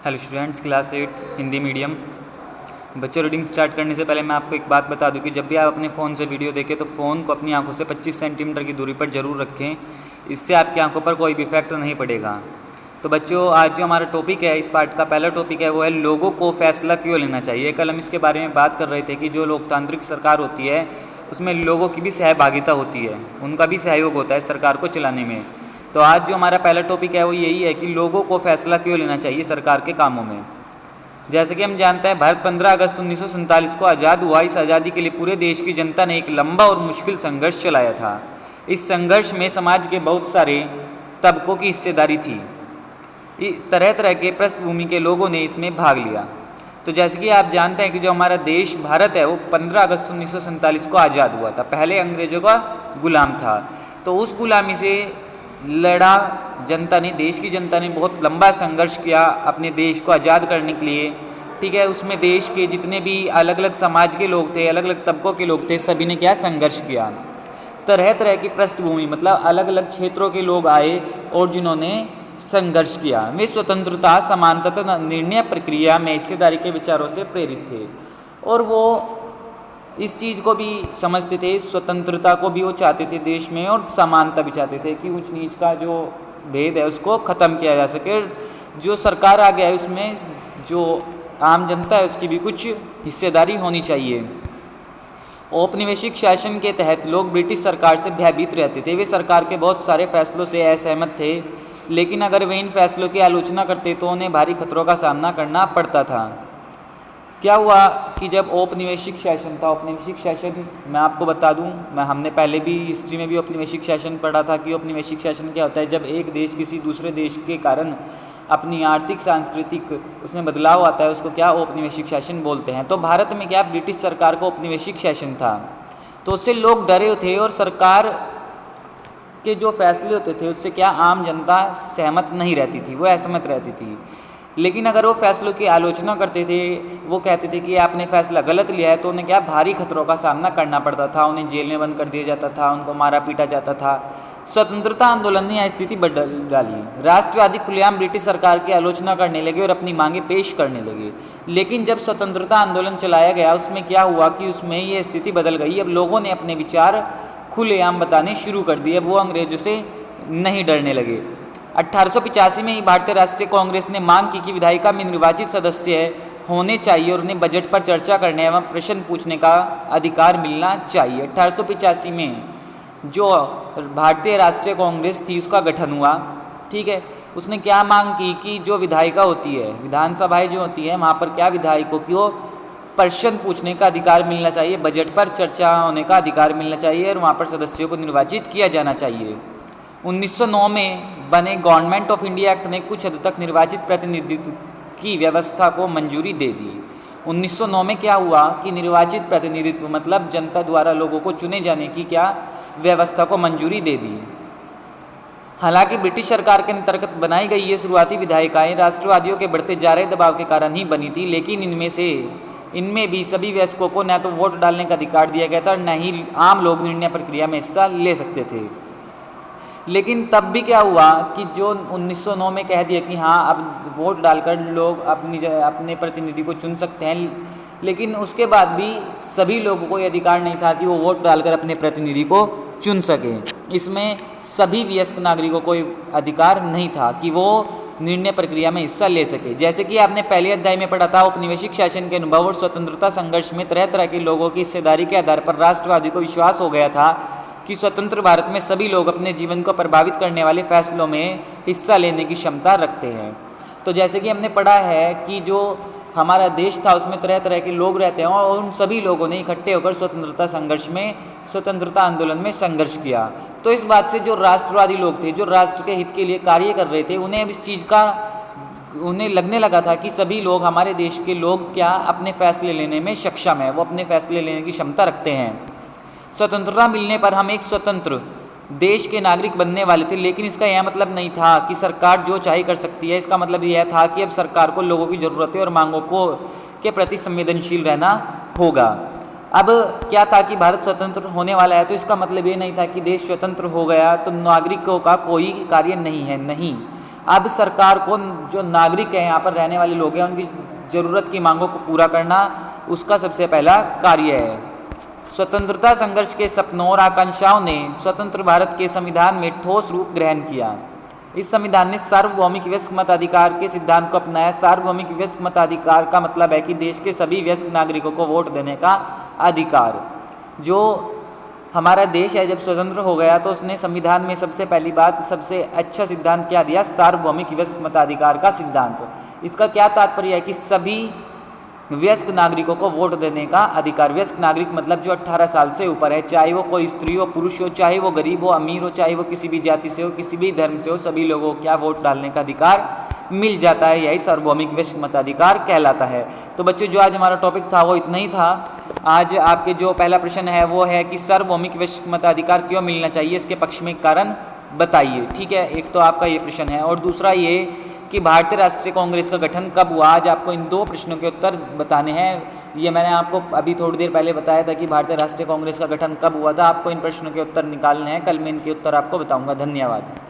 Hello students, class 8 Hindi medium. बच्चों, reading start करने से पहले मैं आपको एक बात बता दूं कि जब भी आप अपने फ़ोन से वीडियो देखें तो फ़ोन को अपनी आंखों से 25 सेंटीमीटर की दूरी पर ज़रूर रखें। इससे आपकी आंखों पर कोई भी इफेक्ट नहीं पड़ेगा। तो बच्चों, आज जो हमारा टॉपिक है, इस पार्ट का पहला टॉपिक है वो है लोगों को फैसला क्यों लेना चाहिए। कल हम इसके बारे में बात कर रहे थे कि जो लोकतांत्रिक सरकार होती है उसमें लोगों की भी सहभागिता होती है, उनका भी सहयोग होता है सरकार को चलाने में। तो आज जो हमारा पहला टॉपिक है वो यही है कि लोगों को फैसला क्यों लेना चाहिए सरकार के कामों में। जैसे कि हम जानते हैं, भारत 15 अगस्त 1947 को आज़ाद हुआ। इस आज़ादी के लिए पूरे देश की जनता ने एक लंबा और मुश्किल संघर्ष चलाया था। इस संघर्ष में समाज के बहुत सारे तबकों की हिस्सेदारी थी। तरह तरह के पृष्ठभूमि के लोगों ने इसमें भाग लिया। तो जैसे कि आप जानते हैं कि जो हमारा देश भारत है वो 15 अगस्त 1947 को आज़ाद हुआ था। पहले अंग्रेज़ों का गुलाम था, तो उस गुलामी से लड़ा जनता ने, देश की जनता ने बहुत लंबा संघर्ष किया अपने देश को आज़ाद करने के लिए। ठीक है, उसमें देश के जितने भी अलग अलग समाज के लोग थे, अलग अलग तबकों के लोग थे, सभी ने क्या संघर्ष किया। तरह तरह की पृष्ठभूमि, मतलब अलग अलग क्षेत्रों के लोग आए और जिन्होंने संघर्ष किया। वे स्वतंत्रता, समानता तथा निर्णय प्रक्रिया में हिस्सेदारी के विचारों से प्रेरित थे और वो इस चीज़ को भी समझते थे, स्वतंत्रता को भी वो चाहते थे देश में, और समानता भी चाहते थे कि ऊंच नीच का जो भेद है उसको ख़त्म किया जा सके। जो सरकार आ गया है उसमें जो आम जनता है उसकी भी कुछ हिस्सेदारी होनी चाहिए। औपनिवेशिक शासन के तहत लोग ब्रिटिश सरकार से भयभीत रहते थे। वे सरकार के बहुत सारे फैसलों से असहमत थे, लेकिन अगर वे इन फैसलों की आलोचना करते तो उन्हें भारी खतरों का सामना करना पड़ता था। क्या हुआ कि जब औपनिवेशिक शासन था, औपनिवेशिक शासन मैं आपको बता दूं, हमने पहले भी हिस्ट्री में भी औपनिवेशिक शासन पढ़ा था कि औपनिवेशिक शासन क्या होता है। जब एक देश किसी दूसरे देश के कारण अपनी आर्थिक सांस्कृतिक उसमें बदलाव आता है, उसको क्या औपनिवेशिक शासन बोलते हैं। तो भारत में क्या ब्रिटिश सरकार का औपनिवेशिक शासन था, तो उससे लोग डरे थे और सरकार के जो फैसले होते थे उससे क्या आम जनता सहमत नहीं रहती थी, वो असहमत रहती थी। लेकिन अगर वो फैसलों की आलोचना करते थे, वो कहते थे कि आपने फैसला गलत लिया है, तो उन्हें क्या भारी खतरों का सामना करना पड़ता था। उन्हें जेल में बंद कर दिया जाता था, उनको मारा पीटा जाता था। स्वतंत्रता आंदोलन ने यह स्थिति बदल डाली। राष्ट्रवादी खुलेआम ब्रिटिश सरकार की आलोचना करने लगे और अपनी मांगे पेश करने लगे। लेकिन जब स्वतंत्रता आंदोलन चलाया गया उसमें क्या हुआ कि उसमें ये स्थिति बदल गई। अब लोगों ने अपने विचार खुलेआम बताने शुरू कर दिए। अब वो अंग्रेजों से नहीं डरने लगे। 1885 में ही भारतीय राष्ट्रीय कांग्रेस ने मांग की कि विधायिका में निर्वाचित सदस्य होने चाहिए और उन्हें बजट पर चर्चा करने एवं प्रश्न पूछने का अधिकार मिलना चाहिए। 1885 में जो भारतीय राष्ट्रीय कांग्रेस थी उसका गठन हुआ। ठीक है, उसने क्या मांग की कि जो विधायिका होती है, विधानसभाएं जो होती है, वहाँ पर क्या विधायकों को प्रश्न पूछने का अधिकार मिलना चाहिए, बजट पर चर्चा होने का अधिकार मिलना चाहिए और वहाँ पर सदस्यों को निर्वाचित किया जाना चाहिए। 1909 में बने गवर्नमेंट ऑफ इंडिया एक्ट ने कुछ हद तक निर्वाचित प्रतिनिधित्व की व्यवस्था को मंजूरी दे दी। 1909 में क्या हुआ कि निर्वाचित प्रतिनिधित्व मतलब जनता द्वारा लोगों को चुने जाने की क्या व्यवस्था को मंजूरी दे दी। हालांकि ब्रिटिश सरकार के अंतर्गत बनाई गई ये शुरुआती विधायिकाएं राष्ट्रवादियों के बढ़ते जा रहे दबाव के कारण ही बनी थी, लेकिन इनमें भी सभी वयस्कों को न तो वोट डालने का अधिकार दिया गया था और न ही आम लोग निर्णय प्रक्रिया में हिस्सा ले सकते थे। लेकिन तब भी क्या हुआ कि जो 1909 में कह दिया कि हाँ अब वोट डालकर लोग अपने प्रतिनिधि को चुन सकते हैं, लेकिन उसके बाद भी सभी लोगों को ये अधिकार नहीं था कि वो वोट डालकर अपने प्रतिनिधि को चुन सकें। इसमें सभी वयस्क नागरिकों को अधिकार नहीं था कि वो निर्णय प्रक्रिया में हिस्सा ले सके। जैसे कि आपने पहले अध्याय में पढ़ा था, औपनिवेशिक शासन के अनुभव और स्वतंत्रता संघर्ष में तरह तरह के लोगों की हिस्सेदारी के आधार पर राष्ट्रवादी को विश्वास हो गया था कि स्वतंत्र भारत में सभी लोग अपने जीवन को प्रभावित करने वाले फैसलों में हिस्सा लेने की क्षमता रखते हैं। तो जैसे कि हमने पढ़ा है कि जो हमारा देश था उसमें तरह तरह के लोग रहते हैं और उन सभी लोगों ने इकट्ठे होकर स्वतंत्रता आंदोलन में संघर्ष किया। तो इस बात से जो राष्ट्रवादी लोग थे, जो राष्ट्र के हित के लिए कार्य कर रहे थे, उन्हें अब इस चीज़ का उन्हें लगने लगा था कि सभी लोग, हमारे देश के लोग क्या अपने फैसले लेने में सक्षम है, वो अपने फैसले लेने की क्षमता रखते हैं। स्वतंत्रता मिलने पर हम एक स्वतंत्र देश के नागरिक बनने वाले थे, लेकिन इसका यह मतलब नहीं था कि सरकार जो चाहे कर सकती है। इसका मतलब यह था कि अब सरकार को लोगों की ज़रूरतें और मांगों को के प्रति संवेदनशील रहना होगा। अब क्या था कि भारत स्वतंत्र होने वाला है, तो इसका मतलब ये नहीं था कि देश स्वतंत्र हो गया तो नागरिकों का कोई कार्य नहीं है, नहीं। अब सरकार को जो नागरिक हैं, यहाँ पर रहने वाले लोग हैं, उनकी ज़रूरत की मांगों को पूरा करना उसका सबसे पहला कार्य है। स्वतंत्रता संघर्ष के सपनों और आकांक्षाओं ने स्वतंत्र भारत के संविधान में ठोस रूप ग्रहण किया। इस संविधान ने सार्वभौमिक वयस्क मताधिकार के सिद्धांत को अपनाया। सार्वभौमिक वयस्क मताधिकार का मतलब है कि देश के सभी वयस्क नागरिकों को वोट देने का अधिकार। जो हमारा देश है जब स्वतंत्र हो गया तो उसने संविधान में सबसे पहली बात, सबसे अच्छा सिद्धांत क्या दिया? सार्वभौमिक वयस्क मताधिकार का सिद्धांत। इसका क्या तात्पर्य है कि सभी वयस्क नागरिकों को वोट देने का अधिकार। वयस्क नागरिक मतलब जो 18 साल से ऊपर है, चाहे वो कोई स्त्री हो, पुरुष हो, चाहे वो गरीब हो, अमीर हो, चाहे वो किसी भी जाति से हो, किसी भी धर्म से हो, सभी लोगों को क्या वोट डालने का अधिकार मिल जाता है। यही सार्वभौमिक वयस्क मताधिकार कहलाता है। तो बच्चों, जो आज हमारा टॉपिक था वो इतना ही था। आज आपके जो पहला प्रश्न है वो है कि सार्वभौमिक वयस्क मताधिकार क्यों मिलना चाहिए, इसके पक्ष में कारण बताइए। ठीक है, एक तो आपका ये प्रश्न है और दूसरा ये कि भारतीय राष्ट्रीय कांग्रेस का गठन कब हुआ। आज आपको इन दो प्रश्नों के उत्तर बताने हैं। ये मैंने आपको अभी थोड़ी देर पहले बताया था कि भारतीय राष्ट्रीय कांग्रेस का गठन कब हुआ था। आपको इन प्रश्नों के उत्तर निकालने हैं। कल मैं इनके उत्तर आपको बताऊंगा। धन्यवाद।